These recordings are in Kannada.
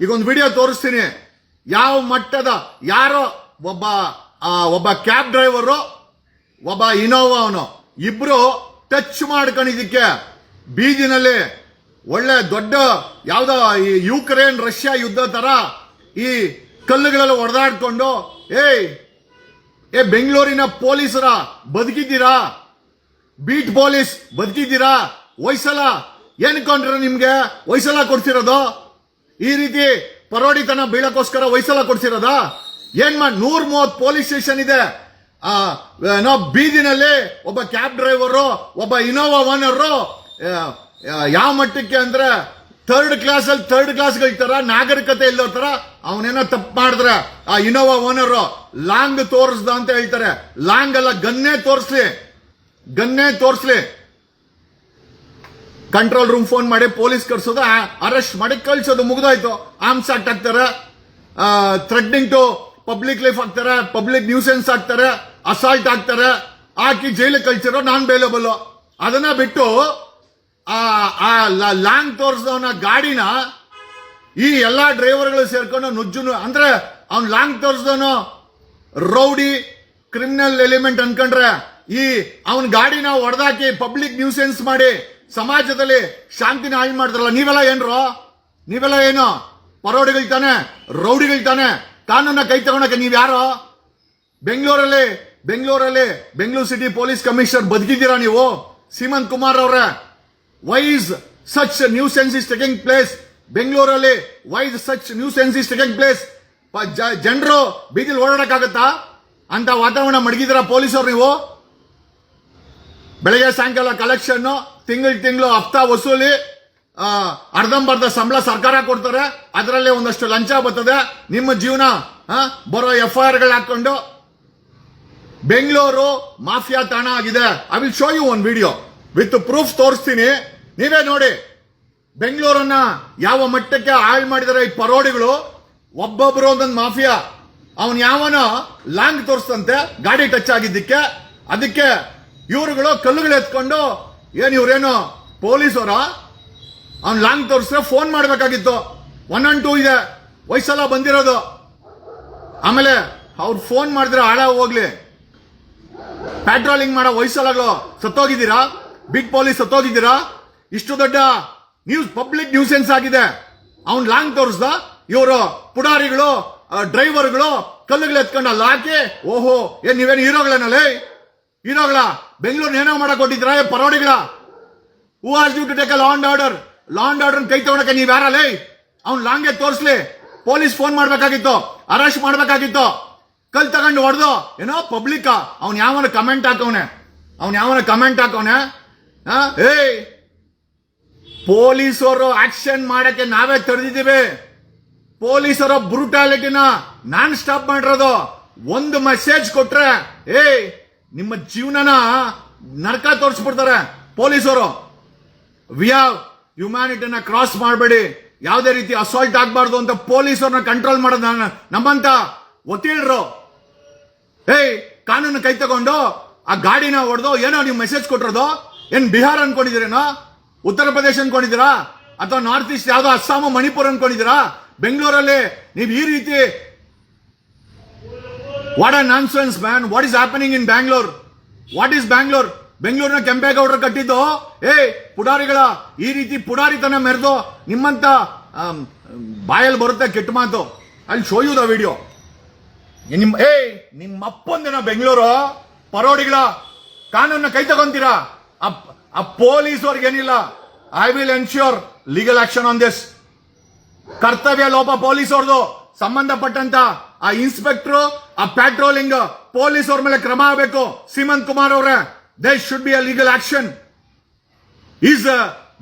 ಈಗ ಒಂದು ವಿಡಿಯೋ ತೋರಿಸ್ತೀನಿ. ಯಾವ ಮಟ್ಟದ ಯಾರೋ ಒಬ್ಬ ಕ್ಯಾಬ್ ಡ್ರೈವರು, ಒಬ್ಬ ಇನೋವಾ ಅವನು, ಇಬ್ರು ಟಚ್ ಮಾಡ್ಕೊಂಡಿದ್ದಕ್ಕೆ ಬೀದಿನಲ್ಲಿ ಒಳ್ಳೆ ದೊಡ್ಡ ಯಾವ್ದೋ ಯುಕ್ರೇನ್ ರಷ್ಯಾ ಯುದ್ಧ ತರ ಈ ಕಲ್ಲುಗಳೆಲ್ಲ ಹೊಡೆದಾಡ್ಕೊಂಡು ಏ ಬೆಂಗಳೂರಿನ ಪೊಲೀಸರ ಬದುಕಿದ್ದೀರಾ? Beet police ಬದುಕಿದ್ದೀರಾ? ಹೊಯ್ಸಲ ಏನ್ಕೊಂಡ್ರೆ ನಿಮ್ಗೆ ಹೊಯ್ಸಲ ಕೊಡ್ಸಿರೋದು? ಈ ರೀತಿ ಪರೋಡಿತನ ಬೀಳಕ್ಕೋಸ್ಕರ ಹೊಯ್ಸಲ ಕೊಡ್ಸಿರೋದ? ಏನ್ 130 ಪೊಲೀಸ್ ಸ್ಟೇಷನ್ ಇದೆ. ಬೀದಿನಲ್ಲಿ ಒಬ್ಬ ಕ್ಯಾಬ್ ಡ್ರೈವರು, ಒಬ್ಬ ಇನೋವಾ ಓನರು ಯಾವ ಮಟ್ಟಕ್ಕೆ ಅಂದ್ರೆ ಥರ್ಡ್ ಕ್ಲಾಸ್ಗಳ ತರ, ನಾಗರಿಕತೆ ಇಲ್ಲೋ ತರ ಅವನೇನೋ ತಪ್ಪು ಮಾಡಿದ್ರೆ ಆ ಇನೋವಾ ಓನರು ಲಾಂಗ್ ತೋರಿಸ್ದ ಅಂತ ಹೇಳ್ತಾರೆ. ಲಾಂಗ್ ಅಲ್ಲ, ಗನ್ನೇ ತೋರಿಸ್ಲಿ. ಕಂಟ್ರೋಲ್ ರೂಮ್ ಫೋನ್ ಮಾಡಿ ಪೊಲೀಸ್ ಕರ್ಸೋದು, ಅರೆಸ್ಟ್ ಮಾಡಿ ಕಳ್ಸೋದು, ಮುಗ್ದೋಯ್ತು. ಆರ್ಮ್ಸ್ ಆಕ್ಟ್ ಹಾಕ್ತಾರೆ, ಥ್ರೆಟ್ನಿಂಗ್ ಟು ಪಬ್ಲಿಕ್ ಲೈಫ್ ಹಾಕ್ತಾರೆ, ಪಬ್ಲಿಕ್ ನ್ಯೂಸೆನ್ಸ್ ಹಾಕ್ತಾರೆ, ಅಸಾಲ್ಟ್ ಹಾಕ್ತಾರೆ, ಹಾಕಿ ಜೈಲಿಗೆ ಕಳ್ಸಿರೋ ನಾನ್ ಬೇಲೇಬಲ್. ಅದನ್ನ ಬಿಟ್ಟು ಆ ಲಾಂಗ್ ತೋರಿಸಿದವನ ಗಾಡಿನ ಈ ಎಲ್ಲಾ ಡ್ರೈವರ್ಗಳು ಸೇರ್ಕೊಂಡು ನುಜ್ಜುನು ಅಂದ್ರೆ ಅವ್ನ್ ಲಾಂಗ್ ತೋರಿಸಿದವನು ರೌಡಿ ಕ್ರಿಮಿನಲ್ ಎಲಿಮೆಂಟ್ ಅನ್ಕೊಂಡ್ರೆ ಈ ಅವನ್ ಗಾಡಿನ ಹೊಡೆದಾಕಿ ಪಬ್ಲಿಕ್ ನ್ಯೂಸೆನ್ಸ್ ಮಾಡಿ ಸಮಾಜದಲ್ಲಿ ಶಾಂತಿನ ಹಾಳು ಮಾಡ್ತಾರಲ್ಲ. ನೀವೆಲ್ಲ ಏನು ಪರೋಡಿಗಳು ತಾನೆ, ರೌಡಿಗಳು ತಾನೆ? ಕಾನೂನ ಕೈ ತಗೊಳಕ್ಕೆ ನೀವ್ ಯಾರೋ? ಬೆಂಗಳೂರು ಸಿಟಿ ಪೊಲೀಸ್ ಕಮಿಷನರ್ ಬದುಕಿದ್ದೀರಾ ನೀವು? ಸೀಮಂತ್ ಕುಮಾರ್ ಅವರೇ, why is such a nuisance is taking place ಬೆಂಗಳೂರಲ್ಲಿ? why is such nuisance is taking place? ಜನರು ಬೀದಿಲಿ ಓಡಾಡಕ್ಕಾಗತ್ತಾ? ಅಂತ ವಾತಾವರಣ ಮಡಗಿದ್ರ ಪೊಲೀಸರು ನೀವು? ಬೆಳಗ್ಗೆ ಸಾಯಂಕಾಲ ಕಲೆಕ್ಷನ್, ತಿಂಗಳು ಹಫ್ತಾ ವಸೂಲಿ, ಅರ್ಧಂಬರ್ಧ ಸಂಬಳ ಸರ್ಕಾರ ಕೊಡ್ತಾರೆ, ಅದರಲ್ಲಿ ಒಂದಷ್ಟು ಲಂಚ ಬರ್ತದೆ. ನಿಮ್ಮ ಜೀವನ ಬರೋ FIR ಗಳು ಹಾಕೊಂಡು ಬೆಂಗಳೂರು ಮಾಫಿಯಾ ತಾಣ ಆಗಿದೆ. I will show you one video with proof ತೋರಿಸ್ತೀನಿ, ನೀವೇ ನೋಡಿ. ಬೆಂಗಳೂರನ್ನ ಯಾವ ಮಟ್ಟಕ್ಕೆ ಹಾಳು ಮಾಡಿದಾರೆ ಈ ಪರೋಡಿಗಳು. ಒಬ್ಬೊಬ್ರು ಒಂದೊಂದು ಮಾಫಿಯಾ. ಅವನ್ ಯಾವನೋ ಲಾಂಗ್ ತೋರಿಸ್ತಂತೆ ಗಾಡಿ ಟಚ್ ಆಗಿದ್ದಕ್ಕೆ, ಅದಕ್ಕೆ ಇವರುಗಳು ಕಲ್ಲುಗಳು ಎತ್ಕೊಂಡು ಇವ್ರೇನು ಪೊಲೀಸರ? ಅವ್ನ್ ಲಾಂಗ್ ತೋರಿಸ್ರೆ ಫೋನ್ ಮಾಡ್ಬೇಕಾಗಿತ್ತು. 112 ಇದೆ, ಹೊಯ್ಸಲ ಬಂದಿರೋದು. ಆಮೇಲೆ ಅವ್ರು ಫೋನ್ ಮಾಡಿದ್ರೆ ಹಾಳ ಹೋಗ್ಲಿ. ಪ್ಯಾಟ್ರೋಲಿಂಗ್ ಮಾಡೋ ಹೊಯ್ಸಲಗಳು ಸತ್ತೋಗಿದ್ದೀರಾ? Big police ಸತ್ತೋಗಿದ್ದೀರಾ? ಇಷ್ಟು ದೊಡ್ಡ ಪಬ್ಲಿಕ್ ನ್ಯೂಸೆನ್ಸ್ ಆಗಿದೆ. ಅವ್ನ್ ಲಾಂಗ್ ತೋರಿಸ್ದ, ಇವರು ಪುಡಾರಿಗಳು ಡ್ರೈವರ್ಗಳು ಕಲ್ಲುಗಳು ಎತ್ಕೊಂಡು ಅಲ್ಲಿ ಹಾಕಿ, ಓಹೋ ನೀವೇನು ಹೀರೋಗಳೇನಲ್ಲೇ? ಹೀರೋಗಳ ಬೆಂಗಳೂರು ಏನೋ ಮಾಡಕ್ ಕೊಟ್ಟಿದ್ರ ಪರೋಡಿಗಳ? Who are you to take a law and order ಕೈ ತಗೊಳಕ್ಕೆ ನೀವ್ ಯಾರಲ್ಲೇ? ಅವ್ನ್ ಲಾಂಗ್ಗೆ ತೋರಿಸ್ಲಿ, ಪೊಲೀಸ್ ಫೋನ್ ಮಾಡ್ಬೇಕಾಗಿತ್ತು, ಅರೆಸ್ಟ್ ಮಾಡ್ಬೇಕಾಗಿತ್ತು. ಕಲ್ ತಗೊಂಡು ಹೊಡೆದು ಏನೋ ಪಬ್ಲಿಕ್ ಅವ್ನ್ ಯಾವನ ಕಮೆಂಟ್ ಹಾಕವನೆ. ಪೊಲೀಸರು ಆಕ್ಷನ್ ಮಾಡಕ್ಕೆ ನಾವೇ ತಡೆದಿದ್ದೀವಿ. ಪೊಲೀಸರ ಬ್ರೂಟಾಲಿಟಿನ ನಾನ್ ಸ್ಟಾಪ್ ಮಾಡಿರೋದು. ಒಂದು ಮೆಸೇಜ್ ಕೊಟ್ರೆ ನಿಮ್ಮ ಜೀವನನ ನರಕ ತೋರಿಸ್ಬಿಡ್ತಾರೆ ಪೊಲೀಸರು. ವಿ ಹ್ಯಾವ್ ಹ್ಯುಮ್ಯಾನಿಟಿನ ಕ್ರಾಸ್ ಮಾಡಬೇಡಿ, ಯಾವುದೇ ರೀತಿ ಅಸಾಲ್ಟ್ ಆಗಬಾರ್ದು ಅಂತ ಪೊಲೀಸರನ್ನ ಕಂಟ್ರೋಲ್ ಮಾಡೋದು ನಮ್ಮಂತ ವಕೀಲರು. ಕಾನೂನು ಕೈ ತಗೊಂಡು ಆ ಗಾಡಿನ ಹೊಡೆದು ಏನೋ ನೀವು ಮೆಸೇಜ್ ಕೊಟ್ಟಿರೋದು? ಏನ್ ಬಿಹಾರ್ ಅನ್ಕೊಂಡಿದ್ದೀರೇನೋ? ಉತ್ತರ ಪ್ರದೇಶ ಅನ್ಕೊಂಡಿದ್ದೀರಾ? ಅಥವಾ ನಾರ್ತ್ ಈಸ್ಟ್ ಯಾವ್ದೋ ಅಸ್ಸಾಂ ಮಣಿಪುರ ಅನ್ಕೊಂಡಿದ್ದೀರಾ? ಬೆಂಗಳೂರಲ್ಲಿ ನೀವು ಈ ರೀತಿ what a nonsense man. What is happening in Bangalore? What is Bangalore? ಬೆಂಗಳೂರಿನ ಕೆಂಪೇಗೌಡರು ಕಟ್ಟಿದ್ದು ಪುಡಾರಿಗಳ ಈ ರೀತಿ ಪುಡಾರಿತನ ಮೆರೆದು ನಿಮ್ಮಂತ ಬಾಯಲ್ಲಿ ಬರುತ್ತೆ ಕೆಟ್ಟ ಮಾತು. ಅಲ್ಲಿ ಶೋ ಯು ದ ವಿಡಿಯೋ. ನಿಮ್ಮಪ್ಪಂದಿನ ಬೆಂಗಳೂರು ಪರೋಡಿಗಳ ಕಾನೂನ ಕೈ ತಗೊಂತೀರಾ? ಆ ಪೊಲೀಸ್ ಅವ್ರಿಗೇನಿಲ್ಲ. I will ensure legal action on this. ಕರ್ತವ್ಯ ಲೋಪ ಪೊಲೀಸ್ ಅವ್ರದ್ದು. ಸಂಬಂಧಪಟ್ಟಂತ ಆ ಇನ್ಸ್ಪೆಕ್ಟರ್, ಆ ಪ್ಯಾಟ್ರೋಲಿಂಗ್ ಪೊಲೀಸ್ ಅವ್ರ ಮೇಲೆ ಕ್ರಮ ಆಗಬೇಕು. ಸೀಮಂತ್ ಕುಮಾರ್ ಅವರೇ, there should be a legal action. Is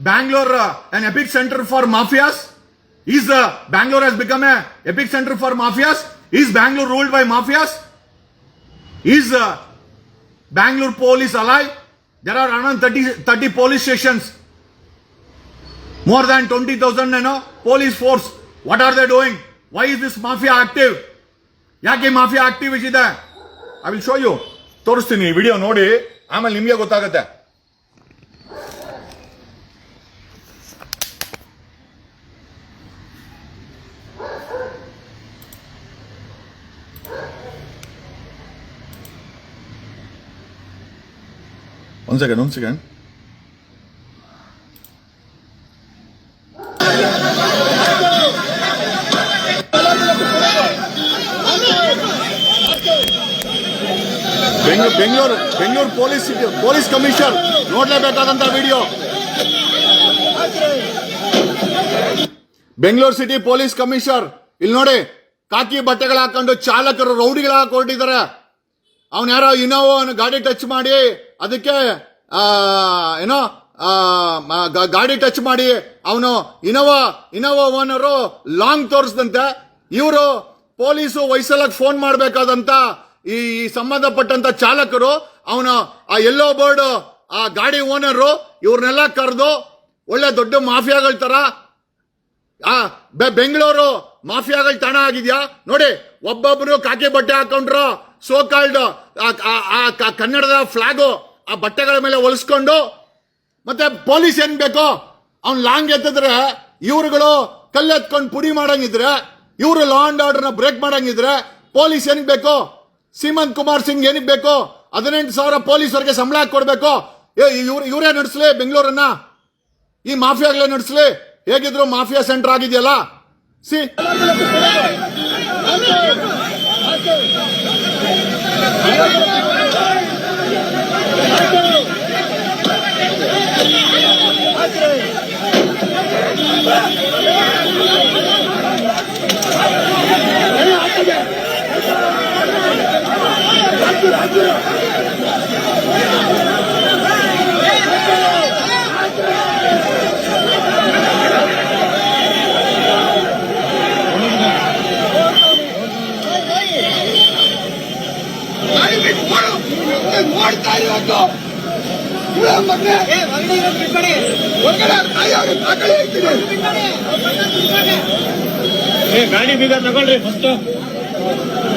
Bangalore an epic center for mafias? Is Bangalore has become a epic center for mafias? Is Bangalore ruled by mafias? Is Bangalore police alive? There are around 30 police stations. More than 20,000 police force. What are they doing? Why is this mafia active? ಯಾಕೆ ಮಾಫಿಯಾ ಆಕ್ಟಿವ್ ಇದೆ? I will show you. ತೋರಿಸ್ತೀನಿ ವಿಡಿಯೋ ನೋಡಿ, ಆಮೇಲೆ ನಿಮಗೆ ಗೊತ್ತಾಗುತ್ತೆ. One second. Bengaluru police commissioner ನೋಡ್ಲೇಬೇಕಾದಂತ ವಿಡಿಯೋ. ಬೆಂಗಳೂರು ಸಿಟಿ ಪೊಲೀಸ್ ಕಮಿಷನರ್ ಇಲ್ಲಿ ನೋಡಿ, ಕಾಕಿ ಬಟ್ಟೆಗಳು ಹಾಕೊಂಡು ಚಾಲಕರು ರೌಡಿಗಳ ಹೊರಟಿದ್ದಾರೆ. ಅವನ್ ಯಾರೋ ಇನೋವಾ ಗಾಡಿ ಟಚ್ ಮಾಡಿ ಅದಕ್ಕೆ ಗಾಡಿ ಟಚ್ ಮಾಡಿ ಅವನು ಇನೋವಾ ಓನರು ಲಾಂಗ್ ತೋರಿಸಿದಂತೆ. ಇವರು ಪೊಲೀಸು ವಯಸ್ಸಲ್ಲಕ್ಕೆ ಫೋನ್ ಮಾಡಬೇಕಾದಂತ ಈ ಸಂಬಂಧಪಟ್ಟಂತ ಚಾಲಕರು ಅವನು ಆ ಯೆಲ್ಲೋ ಬೋರ್ಡ್ ಆ ಗಾಡಿ ಓನರು ಇವ್ರನ್ನೆಲ್ಲ ಕರೆದು ಒಳ್ಳೆ ದೊಡ್ಡ ಮಾಫಿಯಾಗಳ ತರ ಬೆಂಗಳೂರು ಮಾಫಿಯಾಗಳ ತಾಣ ಆಗಿದ್ಯಾ ನೋಡಿ. ಒಬ್ಬೊಬ್ರು ಕಾಕಿ ಬಟ್ಟೆ ಹಾಕೊಂಡ್ರು, ಸೋ ಕಾಲ್ಡ್ ಕನ್ನಡದ ಫ್ಲಾಗು ಆ ಬಟ್ಟೆಗಳ ಮೇಲೆ ಹೊಲಿಸ್ಕೊಂಡು, ಮತ್ತೆ ಪೊಲೀಸ್ ಏನ್ ಬೇಕೋ ಅವ್ನ್ ಲಾಂಗ್ ಎತ್ತಿದ್ರೆ ಇವ್ರುಗಳು ಕಲ್ಲೆತ್ಕೊಂಡು ಪುಡಿ ಮಾಡಂಗಿದ್ರೆ, ಇವ್ರು ಲಾ ಅಂಡ್ ಆರ್ಡರ್ನ ಬ್ರೇಕ್ ಮಾಡಂಗಿದ್ರೆ ಪೊಲೀಸ್ ಏನಿಗೆ ಬೇಕು? ಸೀಮಂತ್ ಕುಮಾರ್ ಸಿಂಗ್ ಏನಿಗೆ ಬೇಕು? 18,000 ಪೊಲೀಸರಿಗೆ ಸಂಬಳ ಕೊಡ್ಬೇಕು. ಇವರೇ ನಡೆಸಲಿ ಬೆಂಗಳೂರನ್ನ, ಈ ಮಾಫಿಯಾಗಳೇ ನಡೆಸಲಿ. ಹೇಗಿದ್ರು ಮಾಫಿಯಾ ಸೆಂಟರ್ ಆಗಿದೆಯಲ್ಲ. ಸಿ ಗಾಡಿ ಬೀಗ ತಗೊಳ್ರಿ, ಫಸ್ಟ್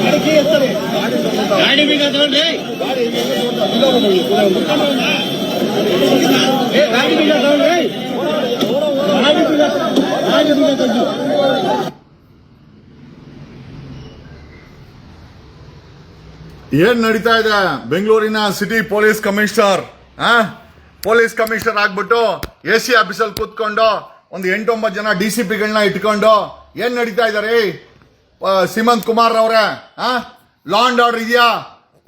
ಗಾಡಿ ಬೀಗ ತಗೊಳ್ರಿ, ಗಾಡಿ ಬೀಗ ತಗೊಳ್ರಿ. ಏನ್ ನಡೀತಾ ಇದೆ? ಬೆಂಗಳೂರಿನ ಸಿಟಿ ಪೊಲೀಸ್ ಕಮಿಷನರ್ ಆಗ್ಬಿಟ್ಟು AC ಆಫೀಸಲ್ಲಿ ಕೂತ್ಕೊಂಡು ಒಂದು 8-9 ಜನ DCPಗಳನ್ನ ಇಟ್ಕೊಂಡು ಏನ್ ನಡೀತಾ ಇದಾರೆ? ಸೀಮಂತ್ ಕುಮಾರ್ ಅವರೇ, ಲಾ ಅಂಡ್ ಆರ್ಡರ್ ಇದೆಯಾ?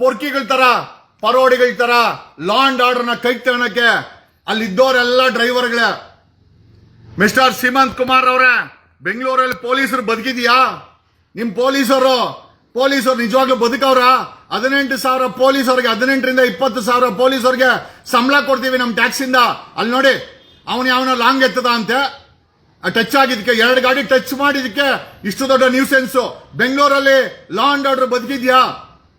ಪೊರ್ಕಿಗಳ ತರ, ಪರೋಡಿಗಳ ತರ ಲಾ ಅಂಡ್ ಆರ್ಡರ್ನ ಕೈ ತಗೊಳಕ್ಕೆ ಅಲ್ಲಿದ್ದವರೆಲ್ಲ ಡ್ರೈವರ್ಗಳೇ. ಮಿಸ್ಟರ್ ಸೀಮಂತ್ ಕುಮಾರ್ ಅವರೇ, ಬೆಂಗಳೂರಲ್ಲಿ ಪೊಲೀಸರು ಬದುಕಿದೆಯಾ? ನಿಮ್ ಪೊಲೀಸರು ನಿಜವಾಗ್ಲೂ ಬದುಕವ್ರ? 18,000 ಪೊಲೀಸರಿಗೆ, 18ರಿಂದ 20,000 ಪೊಲೀಸರಿಗೆ ಸಂಬಳ ಕೊಡ್ತೀವಿ ನಮ್ ಟ್ಯಾಕ್ಸ್ ಇಂದ. ಅಲ್ಲಿ ನೋಡಿ, ಅವನ ಲಾಂಗ್ ಎತ್ತದ ಅಂತೆ, ಟಚ್ ಆಗಿದ್ದಕ್ಕೆ 2 ಗಾಡಿ ಟಚ್ ಮಾಡಿದಕ್ಕೆ ಇಷ್ಟು ದೊಡ್ಡ ನ್ಯೂಸೆನ್ಸ್. ಬೆಂಗಳೂರಲ್ಲಿ ಲಾ ಅಂಡ್ ಆರ್ಡರ್ ಬದುಕಿದ್ಯಾ?